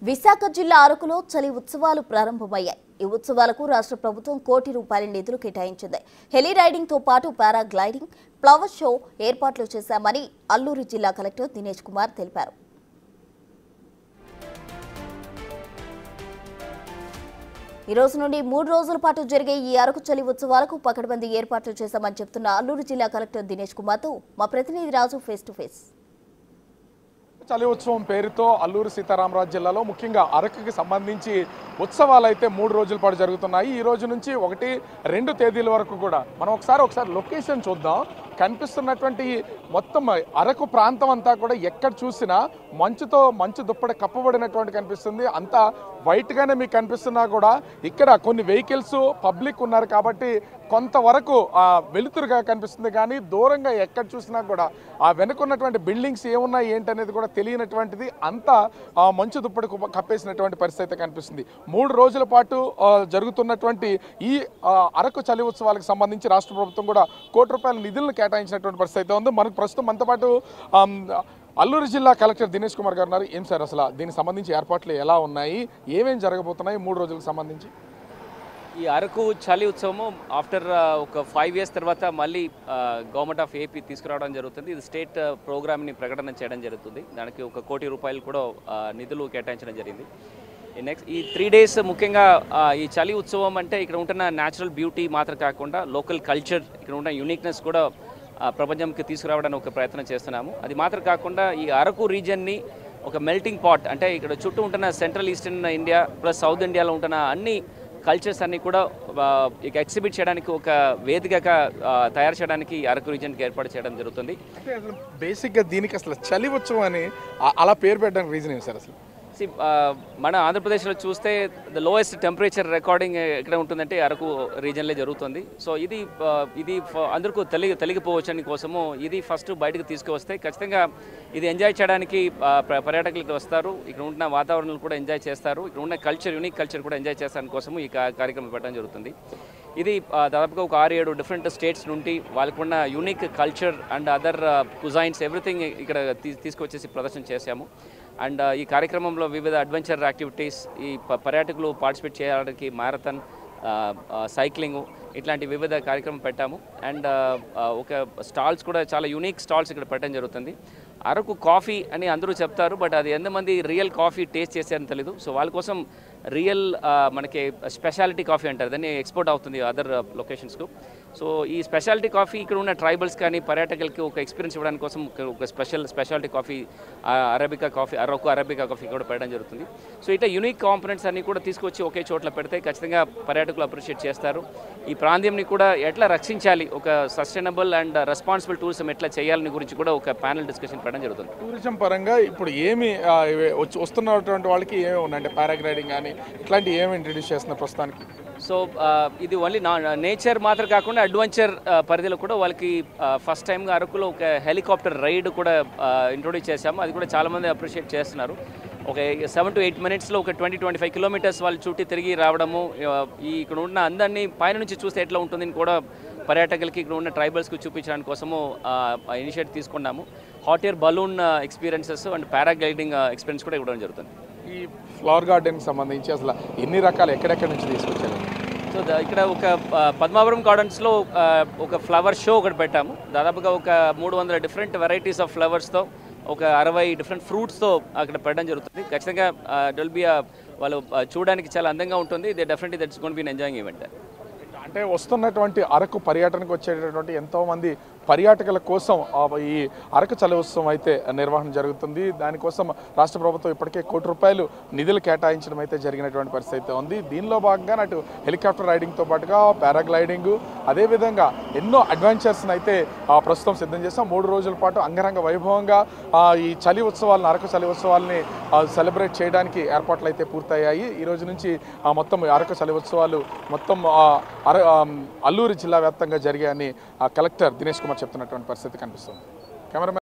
విశాఖ జిల్లా అరకులో చలి ఉత్సవాలు ప్రారంభమయ్యాయి. ఈ ఉత్సవాలకు రాష్ట్ర ప్రభుత్వం కోటి రూపాయల నిధులు కేటాయించింది. హెలీ రైడింగ్ తో పాటు పారాగ్లైడింగ్, ఫ్లవర్ షో ఏర్పాట్లు చేశామని అల్లూరు జిల్లా కలెక్టర్ దినేష్ కుమార్ తెలిపారు. ఈ రోజు నుండి 3 రోజుల పాటు జరిగే ఈ అరకు చలి ఉత్సవాలకు పకడ్బందీ ఏర్పాట్లు చేశామని చెప్తున్న అల్లూరు జిల్లా కలెక్టర్ దినేష్ కుమార్తో మా ప్రతినిధి రాజు ఫేస్ టు ఫేస్. చలి ఉత్సవం పేరుతో అల్లూరు సీతారామరాజు జిల్లాలో ముఖ్యంగా అరకుకి సంబంధించి ఉత్సవాలు అయితే 3 రోజుల పాటు జరుగుతున్నాయి. ఈ రోజు నుంచి 1-2 తేదీల వరకు కూడా మనం ఒకసారి లొకేషన్ చూద్దాం. కనిపిస్తున్నటువంటి మొత్తం అరకు ప్రాంతం అంతా కూడా ఎక్కడ చూసినా మంచు దుప్పటి కప్పబడినటువంటి కనిపిస్తుంది. అంతా వైట్గానే మీకు కనిపిస్తున్నా కూడా ఇక్కడ కొన్ని వెహికల్స్ పబ్లిక్ ఉన్నారు కాబట్టి కొంతవరకు వెలుతురుగా కనిపిస్తుంది. కానీ దూరంగా ఎక్కడ చూసినా కూడా ఆ వెనుకున్నటువంటి బిల్డింగ్స్ ఏమున్నాయి ఏంటనేది కూడా తెలియనటువంటిది. అంతా మంచు దుప్పటి కప్పేసినటువంటి పరిస్థితి కనిపిస్తుంది. 3 రోజుల పాటు జరుగుతున్నటువంటి ఈ అరకు చలి ఉత్సవాలకు సంబంధించి రాష్ట్ర ప్రభుత్వం కూడా కోటి రూపాయల నిధులను కేటాయించినటువంటి పరిస్థితి ఉంది. మనకు ప్రస్తుతం మనతో పాటు అల్లూరు జిల్లా కలెక్టర్ దినేష్ కుమార్ గారు ఉన్నారు. ఏం సార్ అసలు దీనికి సంబంధించి ఏర్పాట్లు ఎలా ఉన్నాయి, ఏమేమి జరగబోతున్నాయి 3 రోజులకు సంబంధించి? ఈ అరకు చలి ఉత్సవము ఆఫ్టర్ ఒక 5 years తర్వాత మళ్ళీ గవర్నమెంట్ ఆఫ్ ఏపీ తీసుకురావడం జరుగుతుంది. ఇది స్టేట్ ప్రోగ్రామ్ని ప్రకటన చేయడం జరుగుతుంది. దానికి 1 కోటి రూపాయలు కూడా నిధులు కేటాయించడం జరిగింది. ఈ 3 days ముఖ్యంగా ఈ చలి ఉత్సవం అంటే ఇక్కడ ఉంటున్న న్యాచురల్ బ్యూటీ మాత్రం కాకుండా లోకల్ కల్చర్, ఇక్కడ ఉన్న యూనిక్నెస్ కూడా ప్రపంచంకి తీసుకురావడానికి ఒక ప్రయత్నం చేస్తున్నాము. అది మాత్రం కాకుండా ఈ అరకు రీజియన్ని ఒక మెల్టింగ్ పాట్, అంటే ఇక్కడ చుట్టూ ఉంటున్న central eastern India plus south ఇండియాలో ఉంటున్న అన్ని కల్చర్స్ అన్నీ కూడా ఇక ఎగ్జిబిట్ చేయడానికి ఒక వేదికగా తయారు చేయడానికి అరకు రీజియన్కి ఏర్పాటు చేయడం జరుగుతుంది. బేసిక్గా దీనికి అసలు చలి ఉత్సవం అని అలా పేరు పెట్టడానికి రీజన్ ఏంటి సార్? అసలు మన ఆంధ్రప్రదేశ్లో చూస్తే ద లోయెస్ట్ టెంపరేచర్ రికార్డింగ్ ఎక్కడ ఉంటుందంటే అరకు రీజియన్లో జరుగుతుంది. సో ఇది అందరికీ తెలిగిపోవచ్చని కోసము ఇది ఫస్ట్ బయటకు తీసుకువస్తే ఖచ్చితంగా ఇది ఎంజాయ్ చేయడానికి పర్యాటకులు వస్తారు. ఇక్కడ ఉన్న వాతావరణాలు కూడా ఎంజాయ్ చేస్తారు. ఇక్కడ ఉన్న యూనిక్ కల్చర్ కూడా ఎంజాయ్ చేస్తానికి కోసము ఈ కార్యక్రమం పెట్టడం జరుగుతుంది. ఇది దాదాపుగా ఒక 6-7 డిఫరెంట్ స్టేట్స్ నుండి వాళ్ళకున్న unique culture and other cuisines everything ఇక్కడ తీసుకొచ్చేసి ప్రదర్శన చేశాము. అండ్ ఈ కార్యక్రమంలో వివిధ అడ్వెంచర్ యాక్టివిటీస్, ఈ పర్యాటకులు పార్టిసిపేట్ చేయడానికి మ్యారథాన్, సైక్లింగ్ ఇట్లాంటి వివిధ కార్యక్రమం పెట్టాము. అండ్ ఒక స్టాల్స్ కూడా చాలా యూనిక్ స్టాల్స్ ఇక్కడ పెట్టడం జరుగుతుంది. అరకు కాఫీ అని అందరూ చెప్తారు, బట్ అది ఎంతమంది రియల్ కాఫీ టేస్ట్ చేశారని తెలీదు. సో వాళ్ళ కోసం రియల్ మనకి స్పెషాలిటీ కాఫీ అంటారు, దాన్ని ఎక్స్పోర్ట్ అవుతుంది అదర్ లొకేషన్స్కు. సో ఈ స్పెషాలిటీ కాఫీ ఇక్కడ ఉన్న ట్రైబల్స్ కానీ పర్యాటకులకి ఒక ఎక్స్పీరియన్స్ ఇవ్వడానికి కోసం ఒక speciality coffee, Araku arabica coffee కూడా పెట్టడం జరుగుతుంది. సో ఇట్లా యూనిక్ కాంపోనెంట్స్ అన్ని కూడా తీసుకొచ్చి ఒకే చోట్ల పెడితే ఖచ్చితంగా పర్యాటకులు అప్రిషియేట్ చేస్తారు. ఈ ప్రాంతంని కూడా ఎట్లా రక్షించాలి, ఒక సస్టైనబుల్ అండ్ రెస్పాన్సిబుల్ టూరిజం ఎట్లా చేయాలని గురించి కూడా ఒక ప్యానల్ డిస్కషన్ పెట్టడం జరుగుతుంది. టూరిజం పరంగా ఇప్పుడు ఏమి వస్తున్నటువంటి వాళ్ళకి ఏమి ఉన్నాయంటే పారాగ్లైడింగ్ కానీ ఇట్లాంటివి ఏమి ఇంట్రడ్యూస్ చేస్తున్నారు ప్రస్తుతానికి? సో ఇది ఓన్లీ నేచర్ మాత్రం కాకుండా అడ్వెంచర్ పరిధిలో కూడా వాళ్ళకి ఫస్ట్ టైంగా అరకులో ఒక హెలికాప్టర్ రైడ్ కూడా ఇంట్రొడ్యూస్ చేశాము. అది కూడా చాలామంది అప్రిషియేట్ చేస్తున్నారు. ఒక 7 to 8 minutesలో ఒక 20-25 kilometers వాళ్ళు చుట్టి తిరిగి రావడము, ఇక్కడ ఉన్న అందరినీ పైన నుంచి చూస్తే ఎట్లా ఉంటుందని కూడా పర్యాటకులకి ఇక్కడ ఉన్న ట్రైబల్స్కి చూపించడానికి కోసము ఇనిషియేటివ్ తీసుకున్నాము. Hot air balloon experiences and paragliding experience కూడా ఇవ్వడం జరుగుతుంది. ఈ ఫ్లవర్ గార్డెన్కి సంబంధించి అసలు ఎన్ని రకాలు ఎక్కడెక్కడి నుంచి తీసుకొచ్చారు? సో ఇక్కడ ఒక పద్మాపురం గార్డెన్స్లో ఒక ఫ్లవర్ షో ఒకటి పెట్టాము. దాదాపుగా ఒక 300 డిఫరెంట్ వెరైటీస్ ఆఫ్ ఫ్లవర్స్తో ఒక 60 డిఫరెంట్ ఫ్రూట్స్తో అక్కడ పెట్టడం జరుగుతుంది. ఖచ్చితంగా వాళ్ళు చూడడానికి చాలా అందంగా ఉంటుంది. Definitely that's gonna be enjoying event. అంటే వస్తున్నటువంటి అరకు పర్యటనకు వచ్చేటటువంటి ఎంతోమంది పర్యాటకుల కోసం ఈ అరకు చలి ఉత్సవం అయితే నిర్వహణ జరుగుతుంది. దానికోసం రాష్ట్ర ప్రభుత్వం ఇప్పటికే కోటి రూపాయలు నిధులు కేటాయించడం అయితే జరిగినటువంటి పరిస్థితి అయితే ఉంది. దీనిలో భాగంగా అటు హెలికాప్టర్ రైడింగ్తో పాటుగా పారాగ్లైడింగ్, అదేవిధంగా ఎన్నో అడ్వెంచర్స్ని అయితే ప్రస్తుతం సిద్ధం చేస్తాం. 3 రోజుల పాటు అంగరంగ వైభవంగా ఈ చలి ఉత్సవాలను, అరకు చలి ఉత్సవాలని సెలబ్రేట్ చేయడానికి ఏర్పాట్లు అయితే పూర్తయ్యాయి. ఈ రోజు నుంచి మొత్తం అరకు చలి ఉత్సవాలు మొత్తం అల్లూరు జిల్లా వ్యాప్తంగా జరిగాయని కలెక్టర్ దినేష్ కుమార్ చెప్తున్నటువంటి పరిస్థితి కనిపిస్తుంది. కెమెరామెన్